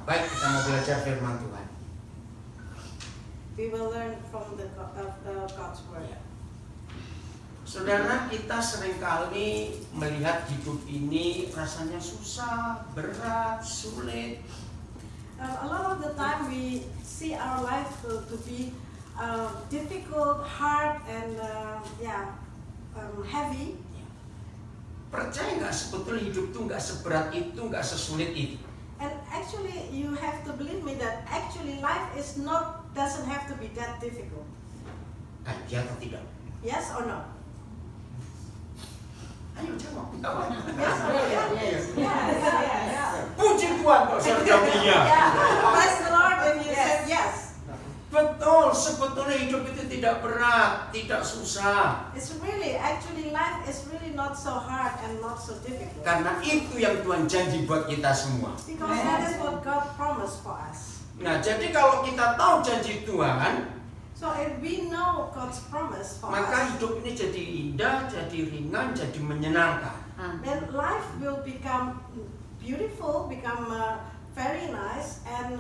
Baik, kita mau belajar firman Tuhan. We will learn from the God's word. Ya. Saudara, kita seringkali melihat hidup ini rasanya susah, berat, sulit. A lot of the time we see our life to be difficult, hard, and heavy. Percaya nggak sebetulnya hidup tuh nggak seberat itu, nggak sesulit itu. And actually, you have to believe me that actually life doesn't have to be that difficult. Ya atau tidak? Yes or no? Ayo jawab. Yes or no? Yes. Yes. Puji Tuhan kalau saya jawab iya. Bless the Lord if you said yes. Betul, sebetulnya hidup itu tidak berat, tidak susah. It's really, actually life is really not so hard and not so difficult. Karena itu yang Tuhan janji buat kita semua. Because that is what God promised for us. Nah, jadi kalau kita tahu janji Tuhan, so if we know God's promise for maka us, hidup ini jadi indah, jadi ringan, jadi menyenangkan. then life will become beautiful, become very nice, and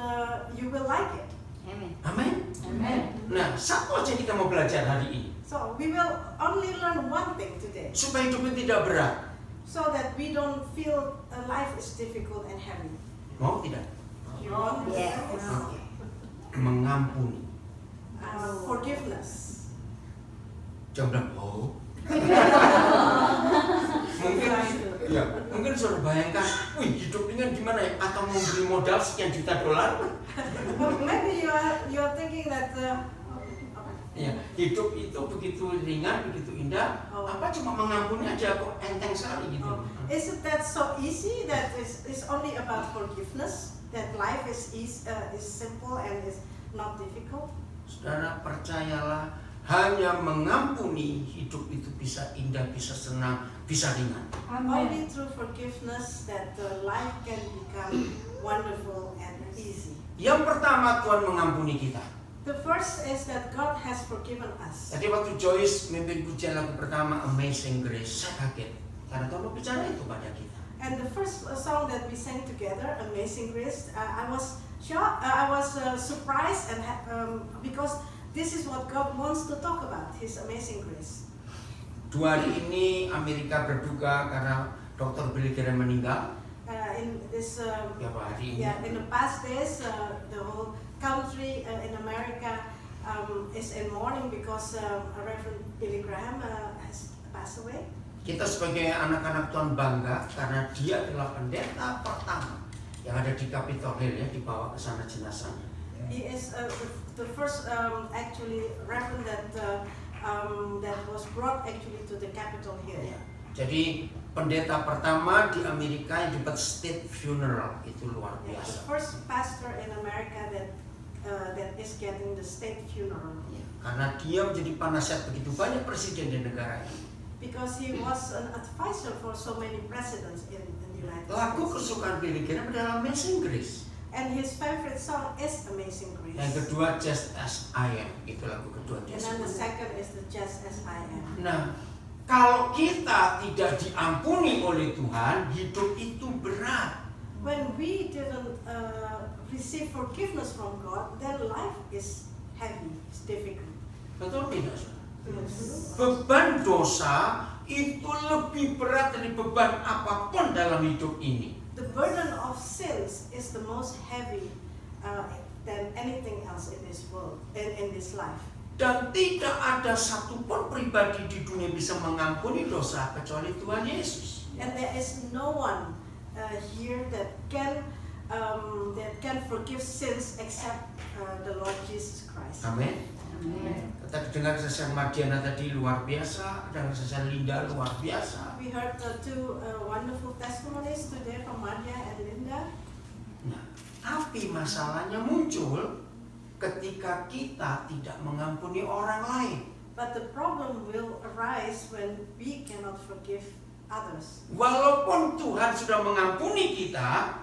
you will like it. Amen. Amin. Amen. Nah, satu aja kita mau belajar hari ini. So we will only learn one thing today, Supaya hidup ini tidak berat. so that we don't feel life is difficult and heavy. Mau tidak? You want Yes. Oke. Mengampuni. forgiveness. Jangan bilang, oh. Mungkin sudah bayangkan, wih hidup ini kan gimana ya? Atau mau beli modal sekian juta dolar? But maybe you are thinking that Ya, hidup itu begitu ringan, begitu indah. Oh. Apa cuma mengampuni aja kok enteng sekali gitu. isn't that so easy? That is only about forgiveness. That life is simple and is not difficult. Saudara, percayalah, hanya mengampuni hidup itu bisa indah, bisa senang, bisa ringan. Only through forgiveness that life can become wonderful and easy. Yang pertama, Tuhan mengampuni kita. The first is that God has forgiven us. Tadi waktu Joyce memimpin pujian lagu pertama Amazing Grace, saya kaget karena Tuhan berbicara itu pada kita. And the first song that we sang together, Amazing Grace, I was shocked. I was surprised and because this is what God wants to talk about, His amazing grace. 2 hari ini Amerika berduka karena Dr. Billy Graham meninggal. In this, Berapa hari ini? in the past days, the whole country in America is in mourning because Reverend Billy Graham has passed away. Kita sebagai anak-anak Tuhan bangga karena dia adalah pendeta pertama yang ada di Capitol Hill ya, dibawa ke sana jenazahnya. He is the first actually Reverend that was brought actually to the Capitol Hill. Ya. Jadi pendeta pertama di Amerika yang dapat state funeral, itu luar The biasa. first pastor in America that is getting the state funeral. Ya, karena dia menjadi penasihat begitu banyak presiden di negara ini. Because he was an advisor for so many presidents in the United Lagu States. kesukaan Billy Graham adalah Amazing Grace. And his favorite song is Amazing Grace. Yang kedua Just As I Am, itu lagu kedua dia. And then the second is the Just As I Am. Nah, kalau kita tidak diampuni oleh Tuhan, hidup itu berat. When we didn't receive forgiveness from God, then life is heavy, it's difficult. Betul tidak, saudara? Yes. Beban dosa itu lebih berat dari beban apapun dalam hidup ini. The burden of sins is the most heavy than anything else in this world, in this life. Dan tidak ada satupun pribadi di dunia bisa mengampuni dosa kecuali Tuhan Yesus. And there is no one here that can forgive sins except the Lord Jesus Christ. Amin. Kita dengar kesaksian Mardiana tadi luar biasa, dan kesaksian Linda luar biasa. We heard two wonderful testimonies today from Maria and Linda. Nah, tapi masalahnya muncul ketika kita tidak mengampuni orang lain. But the problem will arise when we cannot forgive others. Walaupun Tuhan sudah mengampuni kita,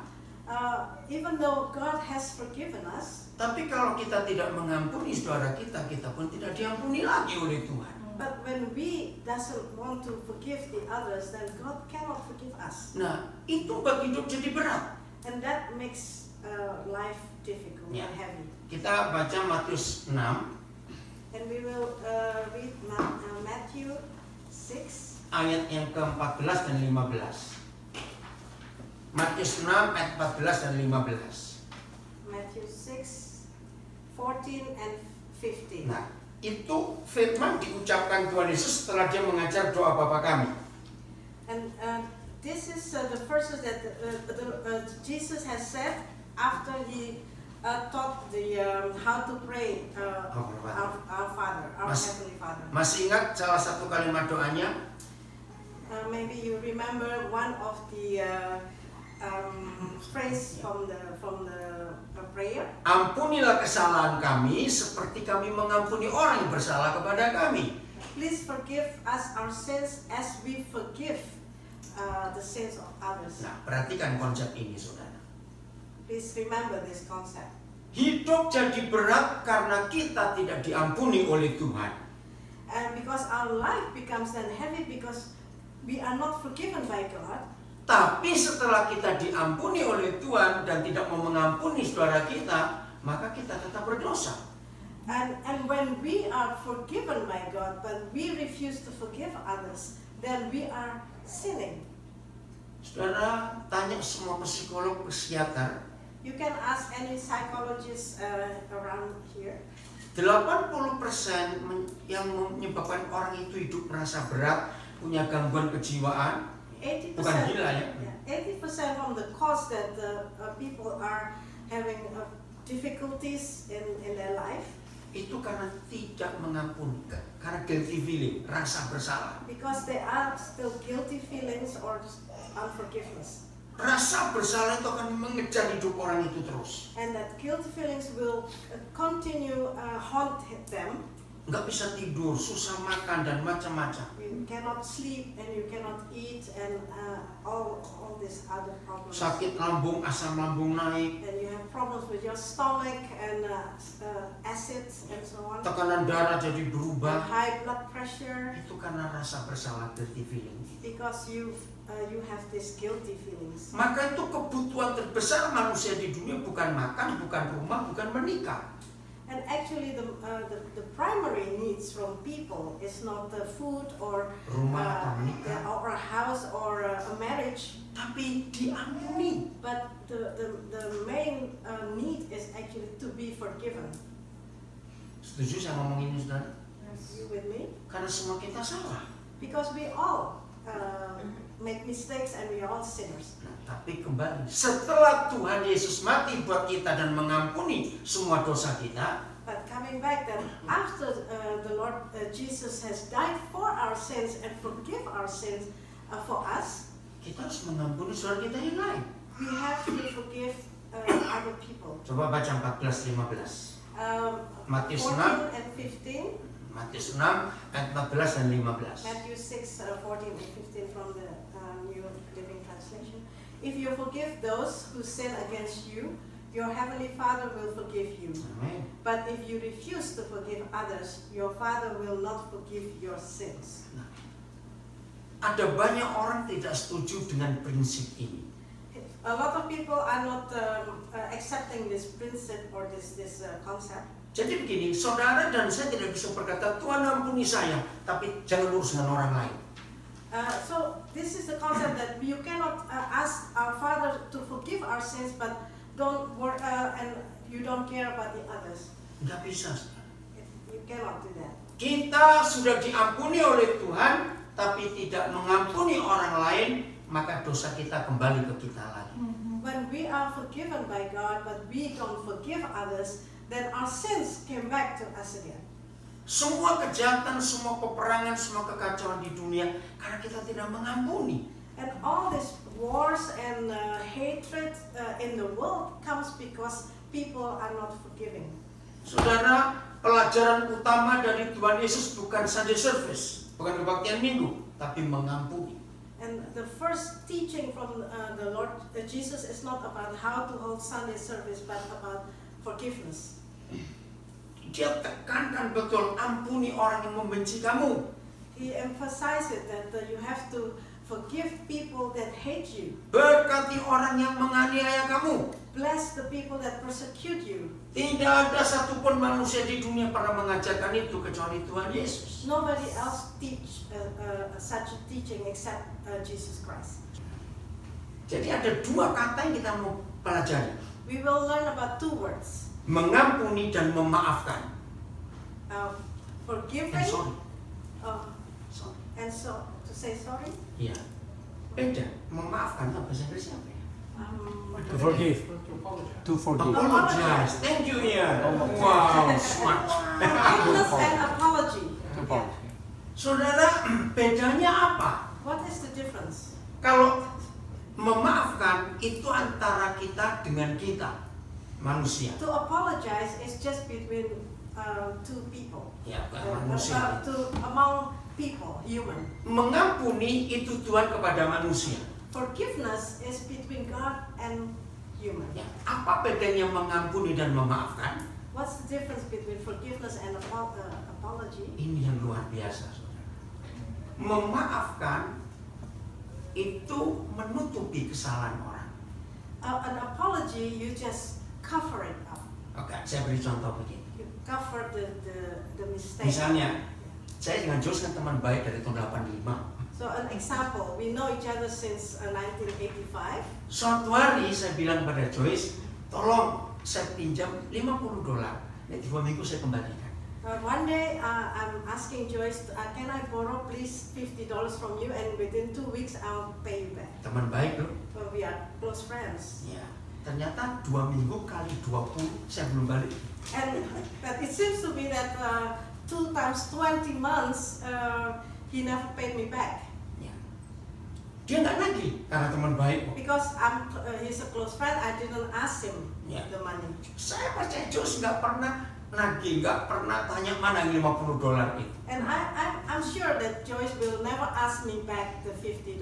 Even though God has forgiven us, tapi kalau kita tidak mengampuni saudara kita, kita pun tidak diampuni lagi oleh Tuhan. but when we doesn't want to forgive the others, then God cannot forgive us. Nah, itu buat hidup jadi berat. And that makes life difficult Ya. and heavy. Kita baca Matius 6 And we will read Matthew 6, ayat yang ke-14 dan 15. Matius 6 ayat 14 dan 15. Matthew 6, 14 and 15. Nah, itu firman diucapkan Tuhan Yesus setelah dia mengajar doa Bapa kami. And this is the verses that Jesus has said after he taught the how to pray our Father, our Heavenly Father. Masih ingat salah satu kalimat doanya? Maybe you remember one of the phrase from the prayer. Ampunilah kesalahan kami seperti kami mengampuni orang yang bersalah kepada kami. Please forgive us our sins as we forgive the sins of others. Nah, perhatikan konsep ini, saudara. Please remember this concept. Hidup jadi berat karena kita tidak diampuni oleh Tuhan. And because our life becomes then heavy because we are not forgiven by God. Tapi setelah kita diampuni oleh Tuhan dan tidak mau mengampuni saudara kita, maka kita tetap berdosa. And when we are forgiven by God, but we refuse to forgive others, then we are sinning. Saudara, tanya semua psikolog, psikiater, You can ask any psychologist around here. 80% yang menyebabkan orang itu hidup merasa berat, punya gangguan kejiwaan, 80%, bukan gila ya. 80% from the cause that people are having difficulties in their life. Itu karena tidak mengampuni, karena guilty feeling, rasa bersalah. Because they are still guilty feelings or unforgiveness. Rasa bersalah itu akan mengejar hidup orang itu terus. And that guilty feelings will continue haunt them. Nggak bisa tidur, susah makan dan macam-macam. You cannot sleep and you cannot eat and all these other problems. Sakit lambung, asam lambung naik, And you have problems with your stomach and acids and so on. tekanan darah jadi And berubah. high blood pressure Itu karena rasa bersalah, guilty feeling. because you have these guilty feelings. Maka itu kebutuhan terbesar manusia di dunia bukan makan, bukan rumah, bukan menikah. And actually, the primary needs from people is not the food or Rumah atau menikah, or a house or a marriage, tapi diampuni. but the main need is actually to be forgiven. Setuju saya ngomong ini, saudara? You with me? Karena semua kita salah. Because we all make mistakes and we are all sinners. Nah, tapi kembali, setelah Tuhan Yesus mati buat kita dan mengampuni semua dosa kita, But coming back then, after the Lord Jesus has died for our sins and forgive our sins for us, kita harus mengampuni saudara kita yang lain. we have to forgive other people. Coba baca 14-15. Matius 14 6, and 15. Matius 6 ayat 14 dan 15. Matthew 6, 14 and 15 from the New Living Translation. If you forgive those who sin against you, your heavenly Father will forgive you. Amin. But if you refuse to forgive others, your Father will not forgive your sins. Ada banyak orang tidak setuju dengan prinsip ini. A lot of people are not accepting this principle or this concept. Jadi begini, saudara dan saya tidak bisa berkata, Tuhan ampuni saya, tapi jangan urus dengan orang lain. So this is the concept that you cannot ask our Father to forgive our sins, but don't worry, and you don't care about the others. Nggak bisa, saudara. You cannot do that. Kita sudah diampuni oleh Tuhan, tapi tidak mengampuni orang lain, maka dosa kita kembali ke kita lagi. When we are forgiven by God, but we don't forgive others, then our sins came back to us again. Semua kejahatan, semua peperangan, semua kekacauan di dunia karena kita tidak mengampuni. And all these wars and hatred in the world comes because people are not forgiving. Saudara, pelajaran utama dari Tuhan Yesus bukan Sunday service, bukan kebaktian minggu, tapi mengampuni. And the first teaching from the Lord Jesus is not about how to hold Sunday service, but about forgiveness. Dia tekankan betul, ampuni orang yang membenci kamu. He emphasized that you have to Forgive people that hate you. Berkati orang yang menganiaya kamu. Bless the people that persecute you. Tidak ada satupun manusia di dunia pernah mengajarkan itu kecuali Tuhan Yesus. Nobody else teach such a teaching except Jesus Christ. Jadi ada dua kata yang kita mau pelajari. We will learn about two words. Mengampuni dan memaafkan. Forgiving. And sorry. Sorry. And so to say sorry. Iya. Beda. Memaafkan itu bahasa Inggris apa ya? To forgive. To forgive. Apologize. Thank you ya. Wow, smart. Forgiveness and apology. Yeah. Saudara, bedanya apa? What is the difference? Kalau memaafkan itu antara kita dengan kita, manusia. To apologize is just between two people. Ya, bukan manusia. Among people, human. Mengampuni itu Tuhan kepada manusia. Forgiveness is between God and human. Ya, apa bedanya mengampuni dan memaafkan? What's the difference between forgiveness and apology? Ini yang luar biasa, saudara. Memaafkan itu menutupi kesalahan orang. An apology, you just cover it up. Oke, saya beri contoh begini. You cover the mistake. Misalnya, saya dengan Jos kan teman baik dari tahun 85. So an example, we know each other since 1985. Suatu hari saya bilang pada Joyce, tolong saya pinjam $50. Nanti 2 minggu saya kembalikan. One day I'm asking Joyce, can I borrow please $50 from you, and within 2 weeks I'll pay you back. Teman baik loh. We are close friends. Ya, ternyata 2 minggu kali 20 saya belum balik. And but it seems to be that 2 times 20 months he never paid me back. Ya. Dia nggak nagih karena teman baik. Because he's a close friend, I didn't ask him Ya. the money. Saya percaya Joyce nggak pernah nagih, nggak pernah tanya mana yang $50 itu. And I'm sure that Joyce will never ask me back the $50.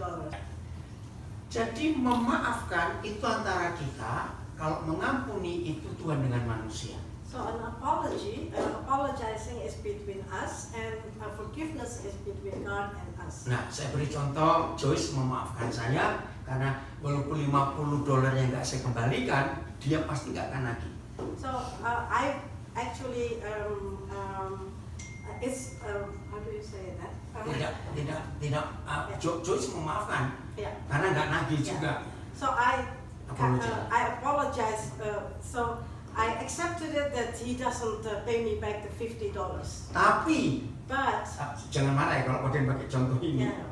Jadi memaafkan itu antara kita, kalau mengampuni itu Tuhan dengan manusia. So an apology, apologizing is between us, and forgiveness is between God and us. Nah, saya beri contoh, Joyce memaafkan saya karena walaupun $50 yang nggak saya kembalikan, dia pasti nggak akan nagih. So I actually it's how do you say that? Tidak. Joyce memaafkan Yeah. karena nggak nagih Yeah. juga. So I Apologize. apologize. So I accepted it that he doesn't pay me back the $50. Tapi But jangan marah ya kalau kalian pakai contoh ini. yeah.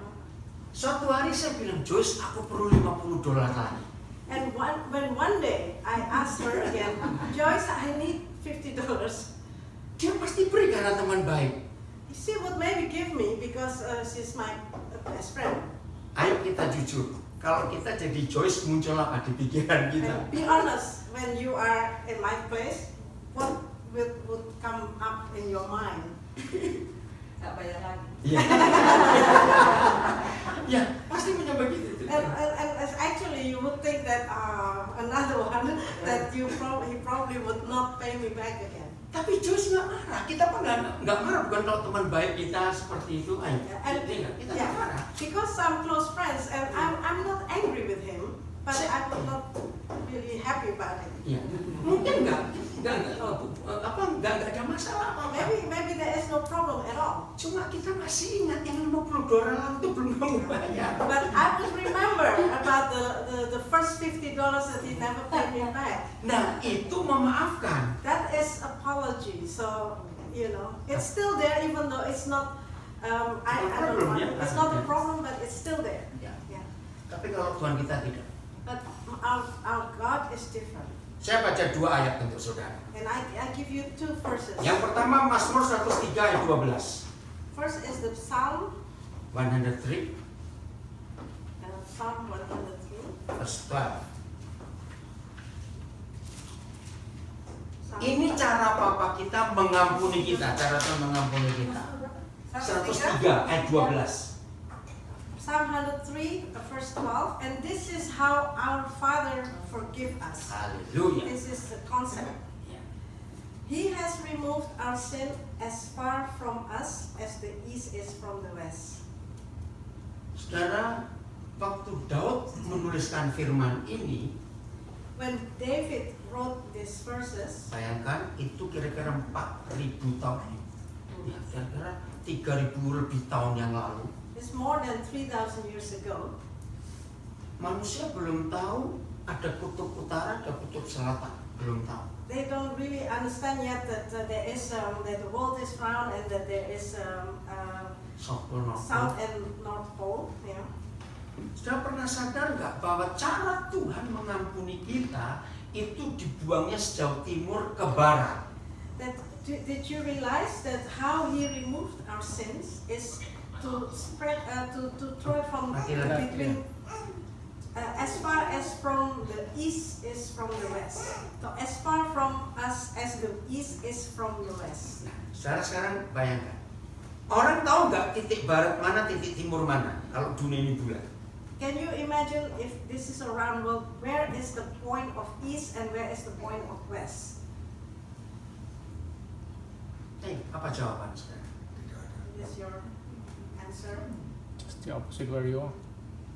Suatu hari saya bilang, Joyce, aku perlu $50 lagi. And when one day I asked her again, Joyce, I need $50. Dia pasti beri karena teman baik. She would maybe give me because she's my best friend. Ayo kita jujur. Kalau kita jadi Joyce, muncul apa di pikiran kita? And be honest, when you are in my place, what would come up in your mind? Gak bayar lagi. Iya. Ya, pasti punya begitu. And actually, you would think that another one that he probably would not pay me back again. Tapi Joyce nggak marah. Kita pun nggak marah, bukan kalau teman baik kita seperti itu. Ayo, kita nggak marah. Because I'm close friends and I'm not angry with him, but I'm not really happy about it. Iya. Mungkin nggak ada masalah apa. Maybe there is no problem at all. Cuma kita masih ingat yang $50 itu belum kamu bayar. But I would remember about the first $50 that he never paid me back. Nah, itu memaafkan. That is apology. So it's still there, even though it's not. I don't know. It's not a problem, but it's still there. Ya. Yeah. Tapi kalau Tuhan kita tidak. But our God is different. Saya baca 2 ayat untuk saudara. And I give you 2 verses. Yang pertama Mazmur 103 ayat 12. First is the Psalm 103 Psalm 103. verse 12. Psalm Ini cara Papa kita mengampuni kita, cara Tuhan mengampuni kita. 103 ayat 12. Psalm 103 verse 12. And this is how our Father forgive us. Haleluya. This is the concept. Ya. He has removed our sin as far from us as the east is from the west. Saudara, waktu Daud menuliskan firman ini, when David wrote these verses, bayangkan itu kira-kira 4.000 tahun, ya, kira-kira 3.000 lebih tahun yang lalu. it's more than 3,000 years ago. Manusia belum tahu ada kutub utara, ada kutub selatan, belum tahu. They don't really understand yet that there is that the world is round and that there is South Pole, North South Pole. and North Pole. Yeah. Sudah pernah sadar nggak bahwa cara Tuhan mengampuni kita itu dibuangnya sejauh timur ke barat? Did you realize that how He removed our sins is to spread to throw it from between as far as from the east is from the west. So as far from us as the east is from the west. Nah, sekarang bayangkan, orang tahu nggak titik barat mana, titik timur mana kalau dunia ini bulat? Can you imagine if this is a round world, where is the point of east and where is the point of west? Apa jawaban sekarang? Is your answer? Just the opposite where you are.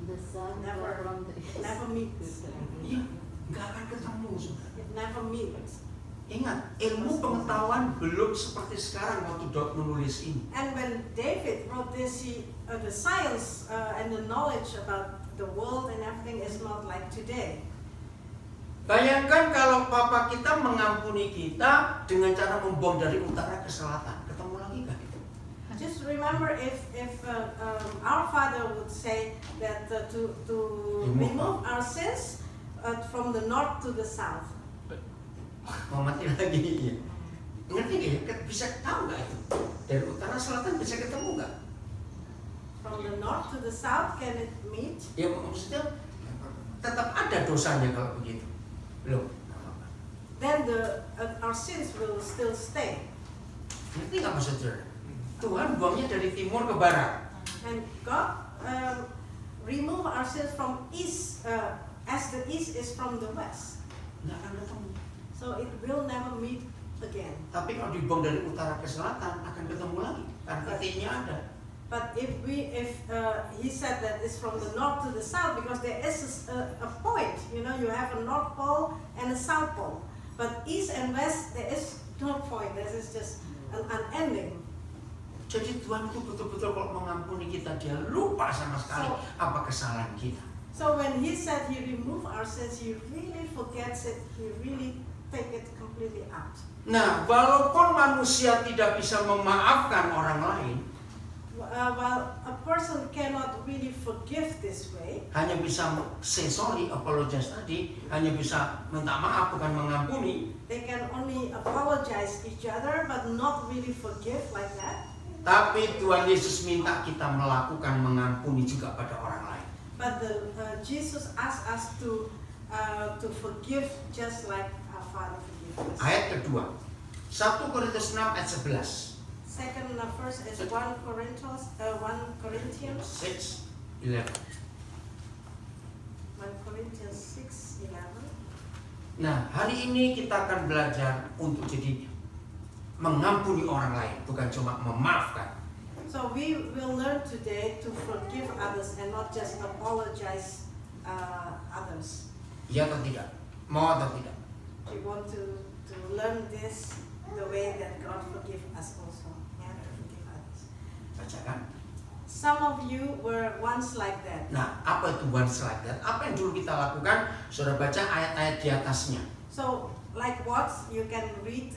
The sun Never. from the east. Never meets. Iya, nggak akan ketemu. It never meets. Ingat, ilmu pengetahuan belum seperti sekarang waktu Daud menulis ini. And when David wrote this, the science and the knowledge about the world and everything is not like today. Bayangkan kalau papa kita mengampuni kita dengan cara membom dari utara ke selatan, ketemu lagi kan? Just remember if our Father would say that to remove our sins from the north to the south. Mau mati lagi ya. Ngerti nggak ya? Bisa tahu nggak itu? Dari utara selatan bisa ketemu nggak? From the north to the south, can it meet? Ya maksudnya tetap ada dosanya kalau begitu. Belum. Then our sins will still stay. Ngerti nggak maksudnya? Tuhan buangnya dari timur ke barat. And God remove our sins from east, as the east is from the west. Nggak akan ketemu. So it will never meet again. Tapi kalau dibuang dari utara ke selatan akan ketemu lagi. Karena titiknya ada. But if he said that it's from the north to the south, because there is a point, you know, you have a north pole and a south pole. But east and west, there is no point. This is just an ending. Jadi Tuhan itu betul-betul kalau mengampuni kita, dia lupa sama sekali apa kesalahan kita. So when he said he removed our sins, he really forgets it. He really take it completely out. Nah, walaupun manusia tidak bisa memaafkan orang lain, While a person cannot really forgive this way, hanya bisa say sorry, apologize tadi, hanya bisa minta maaf bukan mengampuni. they can only apologize each other, but not really forgive like that. Tapi Tuhan Yesus minta kita melakukan mengampuni juga pada orang lain. But Jesus asked us to forgive just like our Father forgives us. Ayat kedua, 1 Korintus 6 ayat 11. Second verse is 1 Corinthians 6:11. 1 Corinthians 6:11. Nah, hari ini kita akan belajar untuk jadi mengampuni orang lain, bukan cuma memaafkan. So we will learn today to forgive others and not just apologize others. Iya atau tidak? Mau atau tidak? We want to learn this the way that God forgive us also. Yeah, to forgive others. Bacakan. Some of you were once like that. Nah, apa itu once like that? Apa yang dulu kita lakukan? Saudara baca ayat-ayat di atasnya. So like what you can read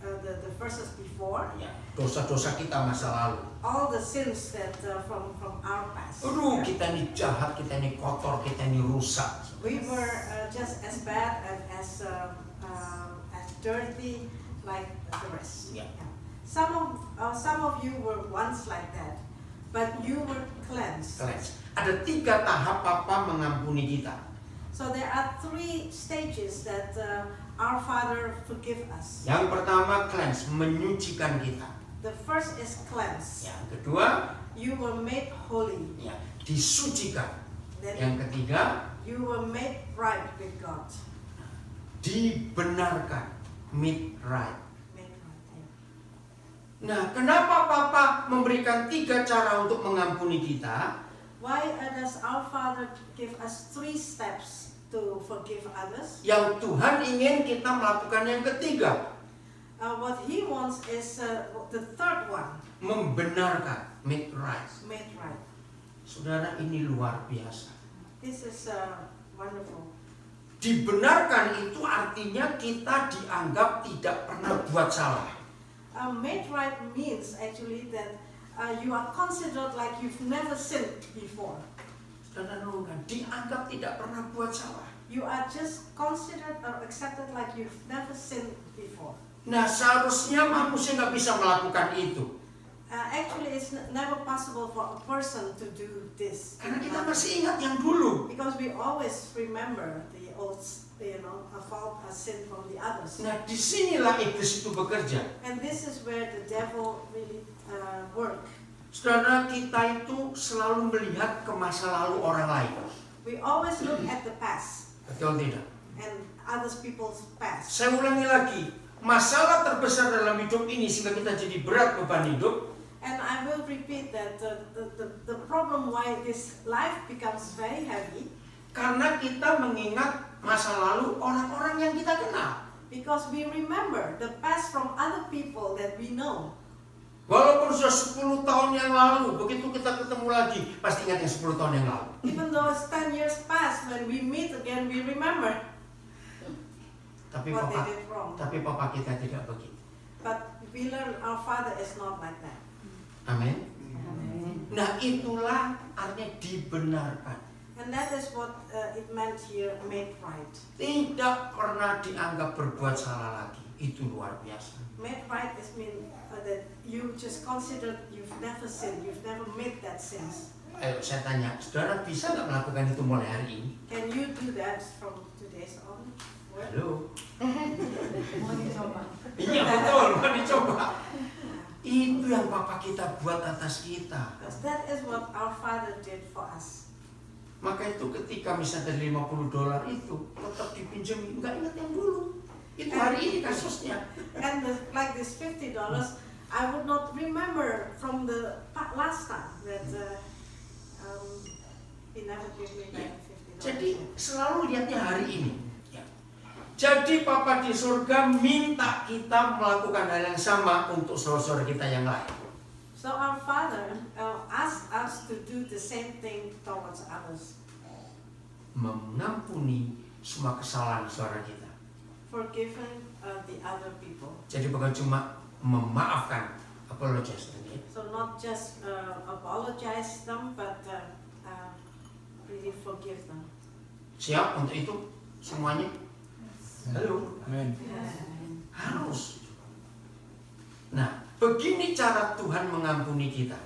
the verses before. Ya, dosa-dosa kita masa lalu. All the sins that from our past. Aduh, kita ini jahat, kita ini kotor, kita ini rusak. We were just as bad and as dirty like the rest. Yeah. Some of you were once like that, but you were cleansed. Ada 3 tahap Papa mengampuni kita. So there are 3 stages that our Father forgive us. Yang pertama cleanse, menyucikan kita. The first is cleanse. Yang kedua, You were made holy. ya, disucikan. Then Yang ketiga, you were made right with God. dibenarkan, made right. Made right. Yeah. Nah, kenapa Papa memberikan 3 cara untuk mengampuni kita? Why does our Father give us 3 steps to forgive others? Yang Tuhan ingin kita melakukan yang ketiga, What He wants is the third one, membenarkan, make right. made right. Saudara, ini luar biasa. This is wonderful. Dibenarkan itu artinya kita dianggap tidak pernah buat salah. Made right means actually that you are considered like you've never sinned before. Saudara renungkan, dianggap tidak pernah buat salah. You are just considered or accepted like you've never sinned before. Nah, seharusnya manusia nggak bisa melakukan itu. Actually, it's never possible for a person to do this. Karena kita masih ingat yang dulu. Because we always remember the old, a fault, a sin from the others. Nah, disinilah iblis itu bekerja. And this is where the devil really work. Saudara, kita itu selalu melihat ke masa lalu orang lain. We always look at the past Betul tidak? and other people's past. Saya ulangi lagi, masalah terbesar dalam hidup ini sehingga kita jadi berat beban hidup. And I will repeat that the problem why this life becomes very heavy, Karena kita mengingat masa lalu orang-orang yang kita kenal. because we remember the past from other people that we know. Walaupun sudah 10 tahun yang lalu, begitu kita ketemu lagi, pasti ingat yang 10 tahun yang lalu. Even though it's 10 years past, when we meet again, we remember Tapi what papa, they did wrong. kita tidak begitu. But we learn our Father is not like that. Amin. Nah, itulah artinya dibenarkan. And that is what it meant here, made right. Tidak pernah dianggap berbuat salah lagi. Itu luar biasa. Made right is mean that you just consider you've never sinned, you've never made that sins. Ayo saya tanya, saudara bisa nggak melakukan itu mulai hari ini? Can you do that from today's on? Halo? Mau dicoba. Iya betul, mau dicoba. Itu yang Papa kita buat atas kita. Because that is what our Father did for us. Maka itu ketika misalnya dari $50 itu tetap dipinjami, nggak ingat yang dulu. Itu hari ini kasusnya. And like this $50, I would not remember from the last time that he never gave me back $50. Jadi selalu lihatnya hari ini. Ya. Jadi Papa di surga minta kita melakukan hal yang sama untuk saudara-saudara kita yang lain. So our Father asked us to do the same thing towards others. Mengampuni semua kesalahan saudara kita. Forgiving the other people. Jadi bukan cuma memaafkan, apologize. So not just apologize them, but really forgive them. Siap untuk itu semuanya? Halo? Amen. Harus. Nah, begini cara Tuhan mengampuni kita.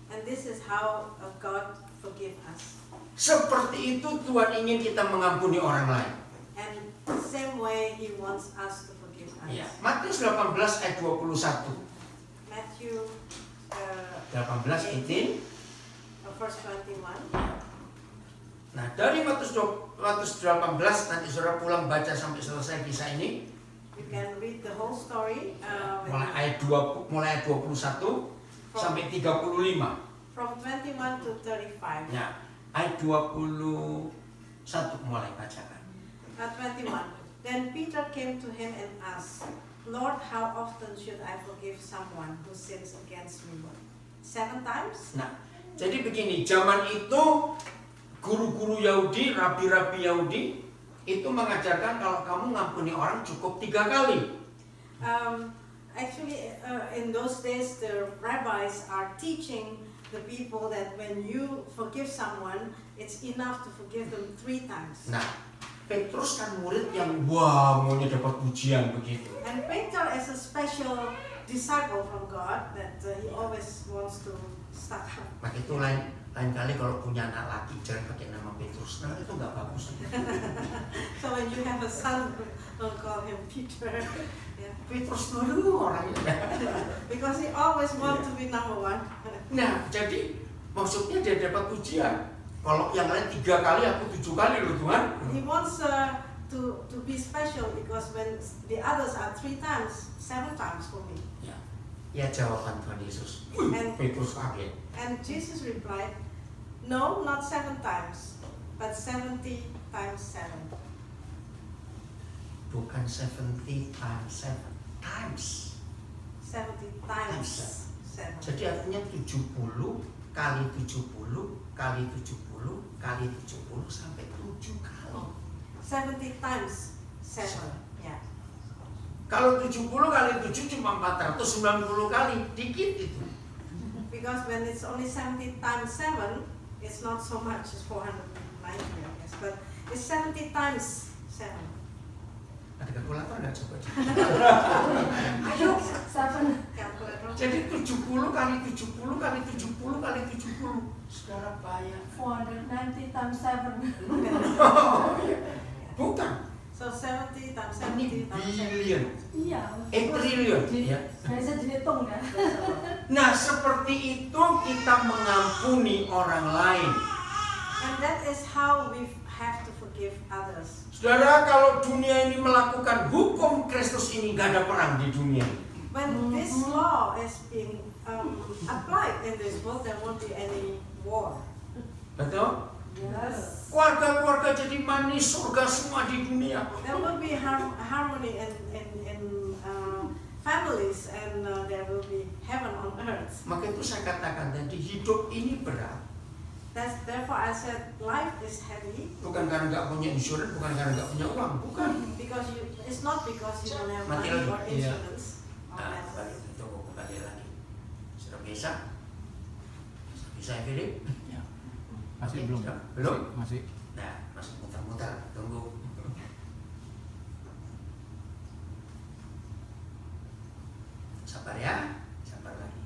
And this is how God forgive us. Seperti itu Tuhan ingin kita mengampuni orang lain. And the same way He wants us to forgive us. Ya. Matius 18 ayat 21. Matthew 18, 18. verse 21. Nah, dari Matius 18 nanti saudara pulang baca sampai selesai kisah ini. You can read the whole story Mulai ayat 21 sampai 35. from 21 to 35. Ya, ayat 21 mulai bacakan. 21. Then Peter came to him and asked, Lord, how often should I forgive someone who sins against me? 7 times? Nah, jadi begini, zaman itu guru-guru Yahudi, rabi-rabi Yahudi itu mengajarkan kalau kamu ngampuni orang cukup 3 kali. Actually, in those days, the rabbis are teaching the people that when you forgive someone, it's enough to forgive them 3 times. Nah, Petrus kan murid yang wah maunya dapat pujian begitu. And Peter is a special disciple from God that he always wants to stuck up. Maka itu lain kali kalau punya anak laki jangan pakai nama Petrus. Nah, itu nggak bagus. So when you have a son, don't call him Peter. Yeah. Petrus dulu orangnya. Because he always want to be number 1. Nah, jadi maksudnya dia dapat pujian. Kalau yang lain 3 kali, aku 7 kali loh Tuhan. He wants to be special because when the others are 3 times, 7 times for me. Ya jawaban Tuhan Yesus. And- Petrus kaget. And Jesus replied, No, not 7 times, but 70 times 7. Bukan 70 times 7, times. 70 times 7. Jadi artinya 70 kali 70 kali 70 kali 70 sampai 7 kali. 70 times 7. Yeah. Kalau 70 kali 7 cuma 490 kali, dikit itu. Because when it's only 70 times 7, it's not so much, it's 490, I guess. But it's 70 times 7. Ada kalkulator nggak coba? Ayo, 7. calculator. Jadi 70 kali 70 kali 70 kali 70. Saudara bayar. 490 times 7. Bukan. So 70 times Ini 70 times 7. billion. Iya. Triliun. Ya. Bisa dihitung kan? Nah, seperti itu kita mengampuni orang lain. And that is how we have to forgive others. Saudara, kalau dunia ini melakukan hukum Kristus ini, nggak ada perang di dunia. When this law is being applied in this world, there won't be any war. Betul? Yes. Keluarga-keluarga jadi manis, surga semua di dunia. There will be harmony in families, and there will be heaven on earth. Maka itu saya katakan tadi, hidup ini berat. Therefore I said life is heavy. Bukan karena nggak punya insurans, bukan karena nggak punya uang, bukan. Because it's not because you don't have Mati money lagi. or Iya. insurance. Nah, kembali lagi. Sudah bisa? Bisa ya, Philip? Ya. Masih Oke, belum. sudah? Belum? Masih. Nah, masih muter-muter, tunggu. Sabar ya, sabar lagi.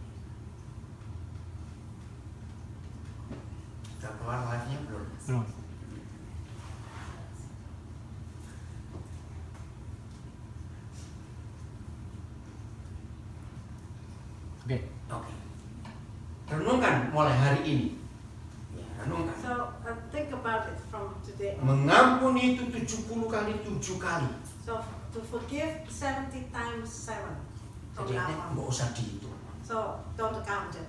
Sudah keluar live-nya belum? Belum. Oke. Oke. Renungkan mulai hari ini. Ya, renungkan. So think about it from today on. Mengampuni itu 70 kali 7 kali. So to forgive 70 times 7. From Jadi now on. nggak usah dihitung. So don't count it.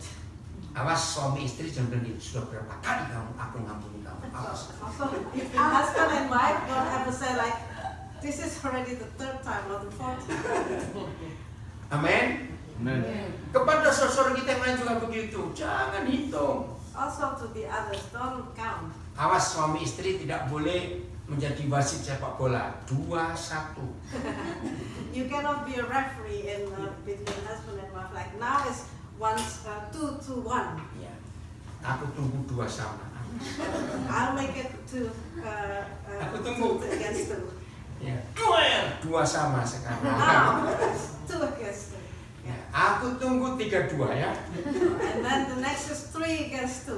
Awas suami istri jangan berhenti. Sudah berapa kali aku ngampuni kamu? Awas. Also, if your husband and wife don't ever say like, this is already the 3rd time or the 4th time. Amin. Amen. Kepada saudara kita yang lain juga begitu. Jangan hitung. Also to the others, don't count. Awas suami istri tidak boleh menjadi wasit sepak bola. 2-1. You cannot be a referee in between husband and wife. Like now is 2-1. Ya. Aku tunggu 2 sama. I'll make it to Aku tunggu. 2 against 2. Ya. 2 sama sekarang. Now 2 against 2. Ya. Aku tunggu 3-2 ya. And then the next is 3 against 2.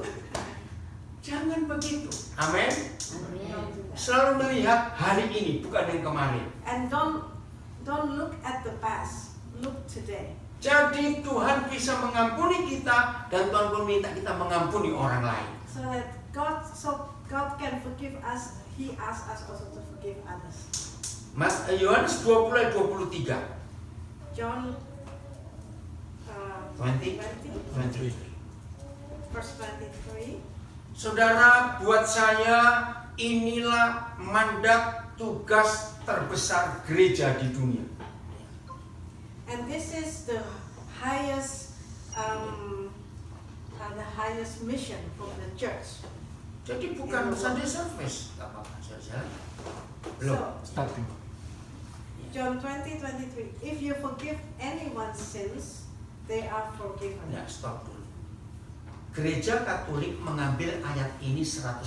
Jangan begitu. Amin. Don't do that. Selalu melihat hari ini bukan yang kemarin. And don't look at the past. Look today. Jadi Tuhan bisa mengampuni kita dan Tuhan pun minta kita mengampuni orang lain. So that God can forgive us. He asks us also to forgive others. Mas Yohanes 20 ayat 23. John 20. verse 23. Saudara, buat saya inilah mandat tugas terbesar gereja di dunia. And this is the highest mission for the church. Jadi bukan Sunday service, nggak apa-apa, saudara. Belum. So, Starting. John 20:23. If you forgive anyone's sins, they are forgiven. Ya, stop dulu. Gereja Katolik mengambil ayat ini 100%.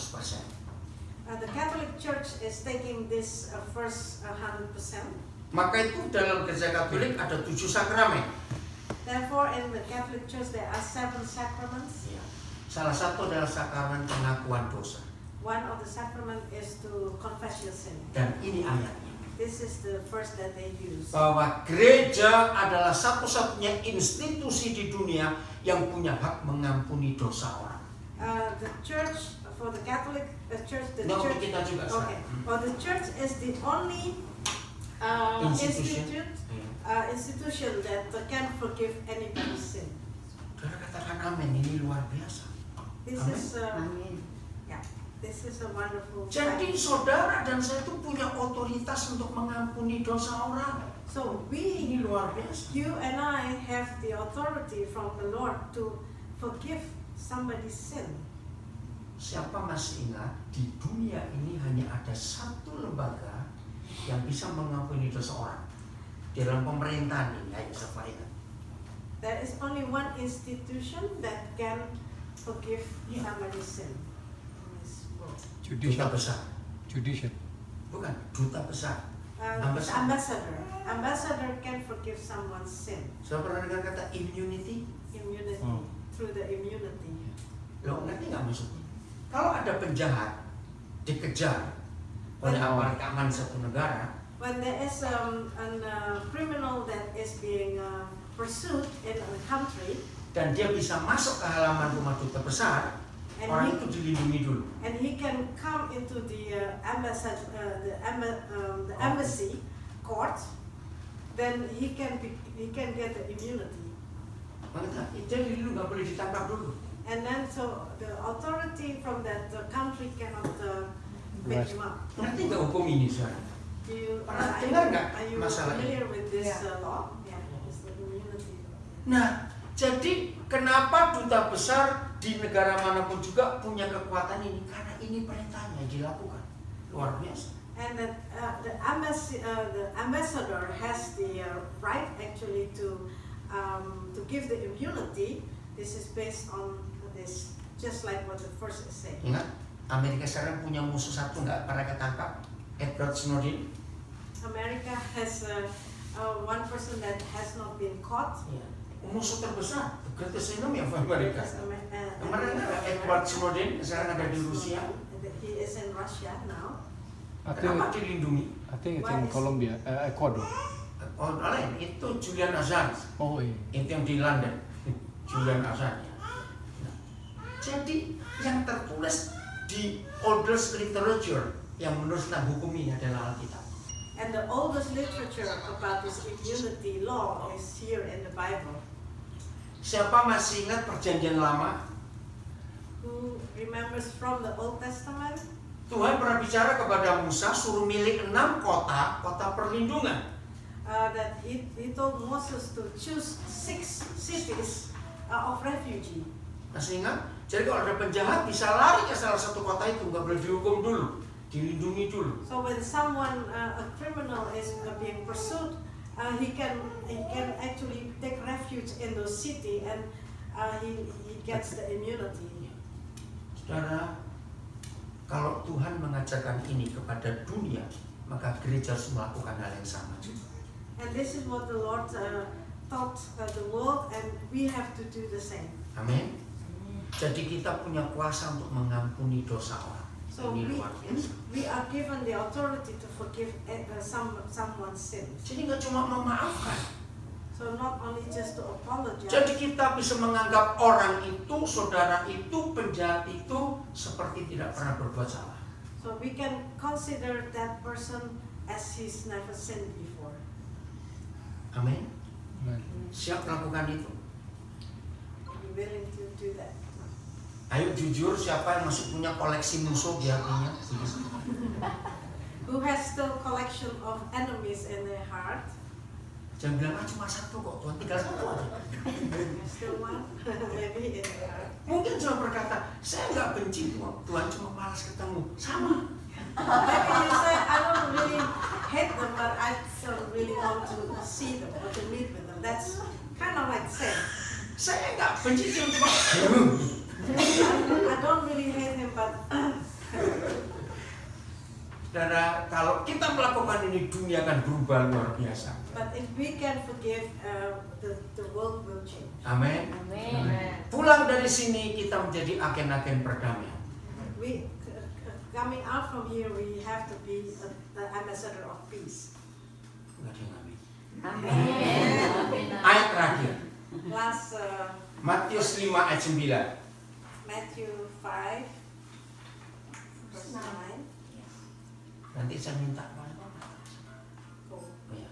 The Catholic Church is taking this verse 100%. Maka itu dalam gereja Katolik ada 7 sakramen. Therefore, in the Catholic Church there are 7 sacraments. Ya. Salah satu adalah sakramen pengakuan dosa. One of the sacrament is to confess your sin. Dan ini ayatnya. This is the verse that they use. Bahwa gereja adalah satu-satunya institusi di dunia yang punya hak mengampuni dosa orang. The church, for the Catholic Church, the No, church. kita juga Okay. Well, the church is the only institution that can forgive anybody's sin. Saudara katakan amin, ini luar biasa. This Amen. is Amin. yeah, this is a wonderful Jadi fact. saudara dan saya itu punya otoritas untuk mengampuni dosa orang. So Ini we, luar biasa. you and I have the authority from the Lord to forgive somebody's sin. Siapa masih ingat di dunia ini hanya ada satu lembaga yang bisa mengampuni dosa orang dalam pemerintahan ini? Ayo siapa ingat? There is only one institution that can forgive Yeah. somebody's sin in this world. Duta Judicial. besar, Judicial. bukan duta besar. The ambassador. Ambassador can forgive someone's sin. Saya pernah dengar kata immunity. Immunity. Oh. Through the immunity. Lo ngerti nggak maksudnya? Kalau ada penjahat dikejar oleh aparat keamanan satu negara, When there is a criminal that is being pursued in a country, dan dia bisa masuk ke halaman rumah duta besar, and orang he, itu dilindungi dulu. and he can come into the embassy court, then he can get the immunity. Makanya dia dilindungi, nggak boleh ditangkap dulu. And then so the authority from that country cannot pick him up. Ngerti nggak hukum ini sekarang? Do you, Pernah dengar nggak are you masalah ini? familiar with this Yeah. law? Yeah, it's the immunity. Nah, jadi kenapa duta besar di negara manapun juga punya kekuatan ini? Karena ini perintahnya yang dilakukan. Luar biasa. And that the ambassador has the right actually to give the immunity. This is based on this, just like what the first is saying. Ingat, Amerika sekarang punya musuh satu nggak pernah ketangkap, Edward Snowden. America has one person that has not been caught. Musuh terbesar, the greatest enemy of America. Kemarin ada America. Edward Snowden, sekarang ada di Rusia. He is in Russia now. Kenapa dilindungi? I think it's Why in is- Colombia, Ecuador. Oh, lain, itu Julian Assange. Oh iya. Itu yang di London, Julian Assange. Nah, jadi yang tertulis di oldest literature yang menurut tentang hukum ini adalah Alkitab. And the oldest literature about this immunity law is here in the Bible. Siapa masih ingat perjanjian lama? Who remembers from the Old Testament? Tuhan pernah bicara kepada Musa suruh milih 6 kota perlindungan. That he told Moses to choose 6 cities of refugee. Masih ingat? Jadi kalau ada penjahat bisa lari ke salah satu kota itu, nggak boleh dihukum dulu, dilindungi dulu. So when someone, a criminal is being pursued, he can actually take refuge in those city and he gets the immunity. Saudara, kalau Tuhan mengajarkan ini kepada dunia, maka gereja harus melakukan hal yang sama juga. And this is what the Lord taught the world, and we have to do the same. Amin. Jadi kita punya kuasa untuk mengampuni dosa orang. So Ini luar biasa. we are given the authority to forgive someone's sins. Jadi nggak cuma memaafkan. So not only just to apologize. Jadi kita bisa menganggap orang itu, saudara itu, penjahat itu seperti tidak pernah berbuat salah. So we can consider that person as he's never sinned before. Amin. Amen. Siap melakukan itu. Are you willing to do that? Ayo jujur, siapa yang masih punya koleksi musuh di hatinya? Who has still collection of enemies in their heart? Jangan bilang, cuma satu kok, Tuhan, tinggal satu aja. Still one, maybe in their heart. Mungkin cuma berkata, saya nggak benci Tuhan, cuma malas ketemu. Sama. Maybe you say, I don't really hate them, but I don't really want to see them or to meet with them. That's kind of like sin. Saya nggak benci cuma I don't really hate him, but Saudara, kalau kita melakukan ini, dunia akan berubah luar biasa. but if we can forgive, the world will change. Amin. Amin. Pulang dari sini kita menjadi agen-agen perdamaian. We coming out from here, we have to be the ambassador of peace. Nggak ada yang amin. Amin. Ayat terakhir, Last Matius 5 ayat 9. Matthew 5, verse 9. Nanti saya minta Oh. oh ya,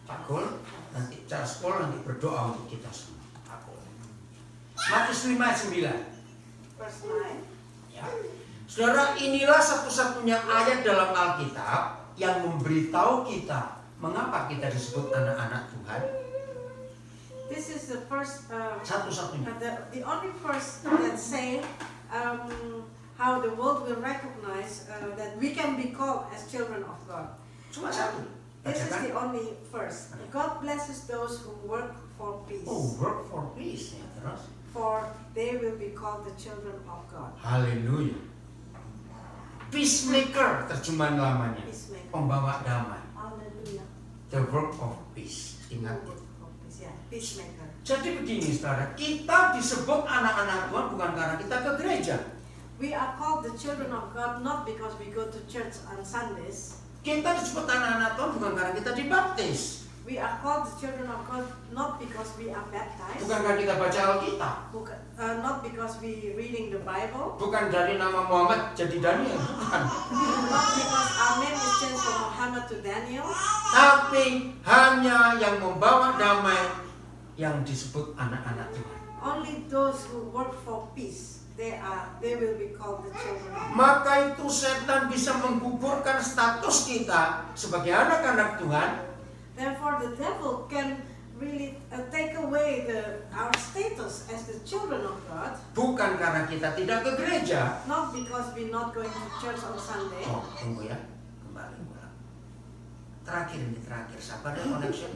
Pak Gol, nanti Charles Paul nanti berdoa untuk kita semua. Pak Gol. Matius 5 ayat 9. verse 9. Ya. Saudara, inilah satu-satunya ayat dalam Alkitab yang memberitahu kita mengapa kita disebut anak-anak Tuhan. This is the first, Satu-satunya. the only verse that say how the world will recognize that we can be called as children of God. Cuma satu. This is Bacakan. the only verse. God blesses those who work for peace, Oh, work for peace. Ya, terus. for they will be called the children of God. Haleluya. Peacemaker terjemahan lamanya. Peacemaker. Pembawa damai. Hallelujah. The work of peace. Ingat. Work for peace, yeah. Peacemaker. Jadi begini saudara, kita disebut anak-anak Tuhan bukan karena kita ke gereja. We are called the children of God not because we go to church on Sundays. Kita disebut anak-anak Tuhan bukan karena kita dibaptis. We are called the children of God not because we are baptized. Bukan karena kita baca Alkitab. Not because we reading the Bible. Bukan dari nama Muhammad jadi Daniel. Bukan. Not because our name is changed from Muhammad to Daniel. Tapi hanya yang membawa damai yang disebut anak-anak Tuhan. Only those who work for peace. They will be called the children of God. Maka itu setan bisa menggugurkan status kita sebagai anak-anak Tuhan. Therefore, the devil can really take away our status as the children of God. Bukan karena kita tidak ke gereja. Not because we're not going to church on Sunday. Oh, tunggu ya. Kembali ulang. Terakhir. Sabar ya connection.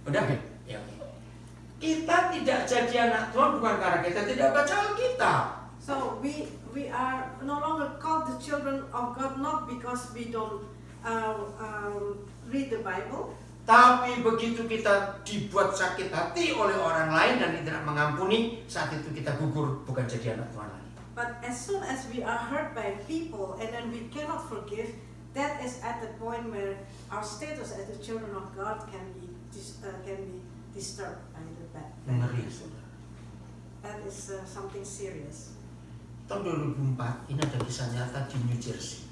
Udah? Ya, oke. Kita tidak jadi anak Tuhan bukan karena kita tidak baca Alkitab. So we are no longer called the children of God not because we don't read the Bible. Tapi begitu kita dibuat sakit hati oleh orang lain dan tidak mengampuni, saat itu kita gugur bukan jadi anak Tuhan lagi. But as soon as we are hurt by people and then we cannot forgive, that is at the point where our status as the children of God can be disturbed by the bad. Ngeri, saudara. That is something serious. Tahun 2004 ini ada kisah nyata di New Jersey.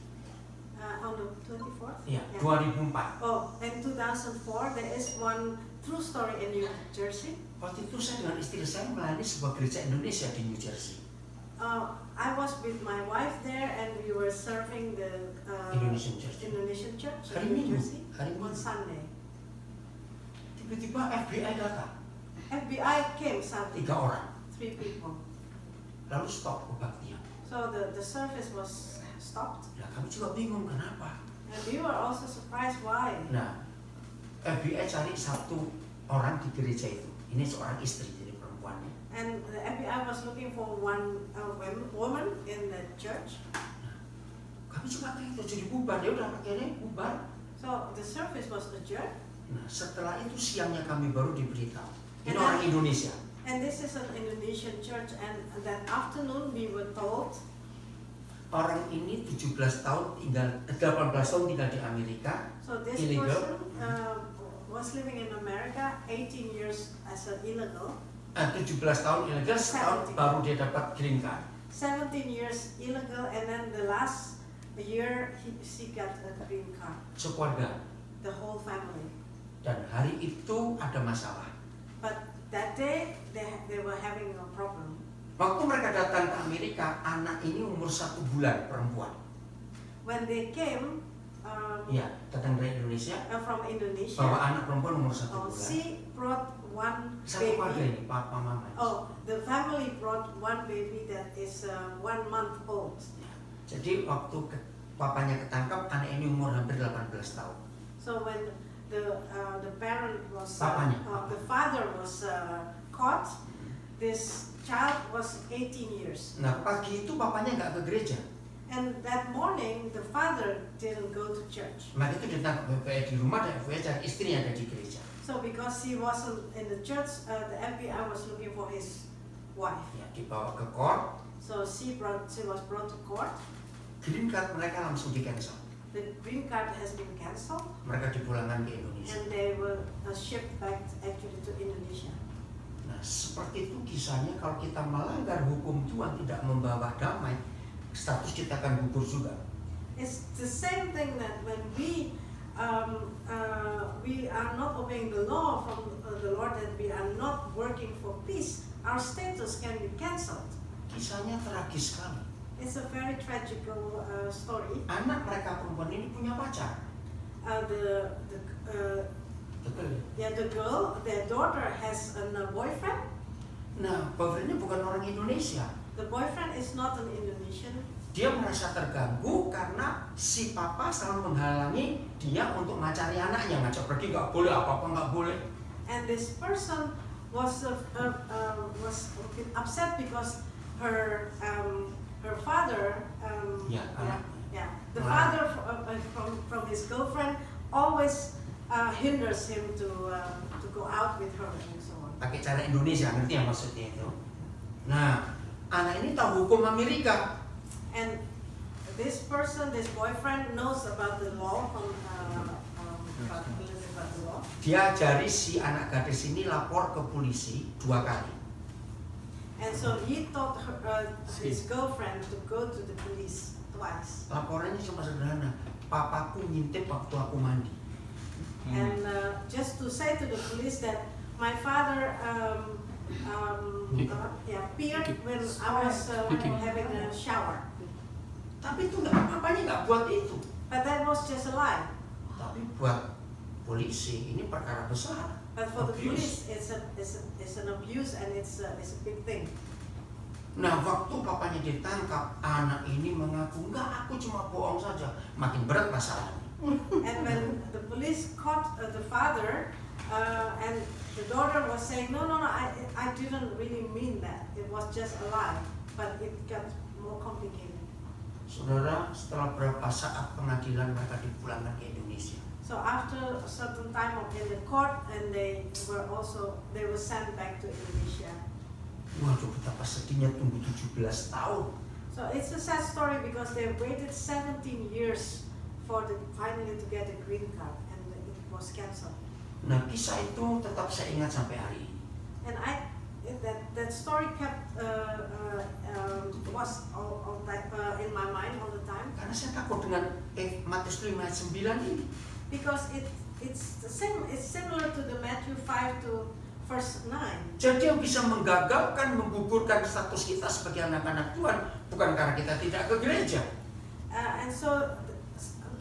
On the 24th? Iya, Yeah. 2004. Oh, in 2004 there is one true story in New Jersey. Waktu itu saya dengan istri saya melayani sebuah gereja Indonesia di New Jersey. I was with my wife there and we were serving the Indonesian Church. in Hari New Minggu. Jersey Hari on Minggu. Sunday. Tiba-tiba FBI datang, FBI came Sunday, 3 orang, 3 people. lalu stop kebaktian. So the service was stopped. Nah, kami juga bingung kenapa. And we were also surprised why. Nah, FBI cari 1 orang di gereja itu. Ini seorang istri, jadi perempuannya. And the FBI was looking for one woman in the church. Kami cuma itu jadi bubar, dia udah akhirnya bubar. So the service was adjourned. Nah, setelah itu siangnya kami baru diberitahu. Ini And orang then- Indonesia. And this is an Indonesian church, and that afternoon we were told Orang ini 18 tahun tinggal di Amerika. so this Illegal. person was living in America 18 years as an illegal, 17 tahun ilegal, setahun 17. baru dia dapat green card. 17 years illegal, and then the last year she got a green card, Sekeluarga. the whole family. Dan hari itu ada masalah. But that day they were having a problem. Waktu mereka datang ke Amerika, anak ini umur 1 bulan, perempuan. When they came Iya, datang dari Indonesia, from Indonesia, bawa anak perempuan umur 1 bulan. she brought one Satu keluarga baby. ini, papa mama. Oh, the family brought one baby that is 1 month old. Jadi waktu papanya ketangkap, anak ini umur hampir 18 tahun. So when the parent was Papanya. the father was caught, this child was 18 years. Nah, pagi itu papanya nggak ke gereja. And that morning the father didn't go to church. Maka itu ditangkap FBI di rumah dan FBI cari istrinya ada di gereja. So because he wasn't in the church, the FBI was looking for his wife. Ya, dibawa ke court, So she was brought to court. green card mereka langsung di cancel. The green card has been cancelled, Mereka dipulangkan ke Indonesia. and they were shipped back actually to Indonesia. Nah, seperti itu kisahnya. Kalau kita melanggar hukum Tuhan, tidak membawa damai, status kita akan gugur juga. It's the same thing that when we are not obeying the law from the Lord, that we are not working for peace, our status can be cancelled. Kisahnya tragis sekali. It's a very tragical story. Anak mereka perempuan ini punya pacar. Betul. The girl, their daughter has a boyfriend. Nah, boyfriendnya bukan orang Indonesia. The boyfriend is not an Indonesian. Dia merasa terganggu karena si papa selalu menghalangi dia untuk ngacari anaknya, ngajak pergi nggak boleh, apa-apa nggak boleh. And this person was upset because her father, the father from his girlfriend always hinders him to go out with her and so on. Pakai cara Indonesia, ngerti ya maksudnya itu? Nah, anak ini tahu hukum Amerika. And this person, this boyfriend knows about the law about the law. Dia ajari si anak gadis ini lapor ke polisi 2 kali. And so he taught his girlfriend to go to the police twice. Laporannya cuma sederhana, papaku ngintip waktu aku mandi. And just to say to the police that my father peered when I was having a shower. Tapi itu papanya nggak buat itu. But that was just a lie. Tapi buat polisi ini perkara besar. But for the Abuse. police, it's an abuse and it's a big thing. Nah, waktu papanya ditangkap, anak ini mengaku, enggak, aku cuma bohong saja. Makin berat masalahnya. And when the police caught the father, and the daughter was saying, no, I didn't really mean that. It was just a lie. But it got more complicated. Saudara, setelah berapa saat pengadilan mereka dipulangkan ke Indonesia. So after a certain time in the court, and they were sent back to Indonesia. Waduh, betapa sedihnya tunggu 17 tahun. So it's a sad story because they waited 17 years finally to get a green card, and it was cancelled. Nah, kisah itu tetap saya ingat sampai hari ini. And that story kept was all that in my mind all the time. Karena saya takut dengan Matius 5 ayat 9 ini. Because it's the same. It's similar to the Matthew 5 to verse 9. Jadi yang bisa menggagalkan, menggugurkan status kita sebagai anak-anak Tuhan bukan karena kita tidak ke gereja. And so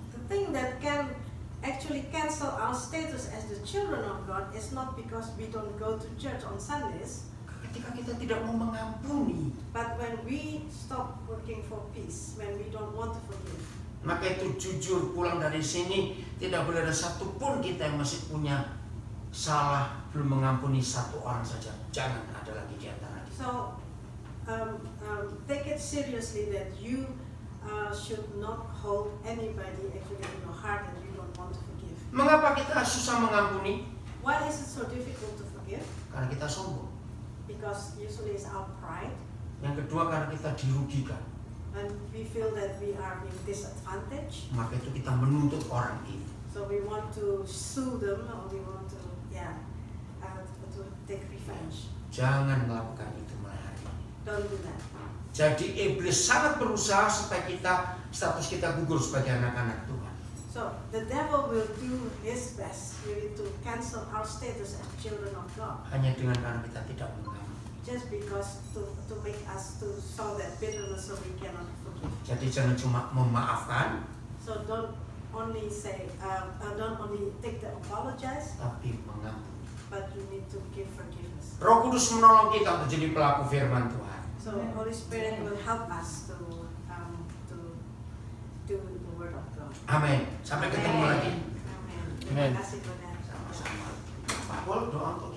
the thing that can actually cancel our status as the children of God is not because we don't go to church on Sundays. Ketika kita tidak mau mengampuni, But when we stop working for peace, when we don't want to forgive. maka itu jujur pulang dari sini tidak boleh ada satupun kita yang masih punya salah belum mengampuni satu orang saja. Jangan ada lagi di antara kita. So take it seriously that you should not hold anybody actually in your heart that you don't want to forgive. Mengapa kita susah mengampuni? Why is it so difficult to forgive? Karena kita sombong. Because usually it's our pride, Yang kedua karena kita dirugikan. and we feel that we are being disadvantaged. Maka itu kita menuntut orang ini. So we want to sue them, or we want to to take revenge. Jangan melakukan itu mulai hari ini. Don't do that. Jadi iblis sangat berusaha supaya status kita gugur sebagai anak-anak Tuhan. So the devil will do his best really to cancel our status as children of God, Hanya dengan karena kita tidak mengampuni. just because to make us to sow that bitterness so we cannot forgive. Jadi jangan cuma memaafkan, So don't only say, don't only take the apologize, tapi mengampuni. but you need to give forgiveness. Roh Kudus menolong kita untuk jadi pelaku firman Tuhan. So Holy Spirit will help us to do the word of God. Amin. Sampai ketemu lagi. Amen. Terima kasih, Brother. Sama-sama. Pak Pol, doa untuk kita.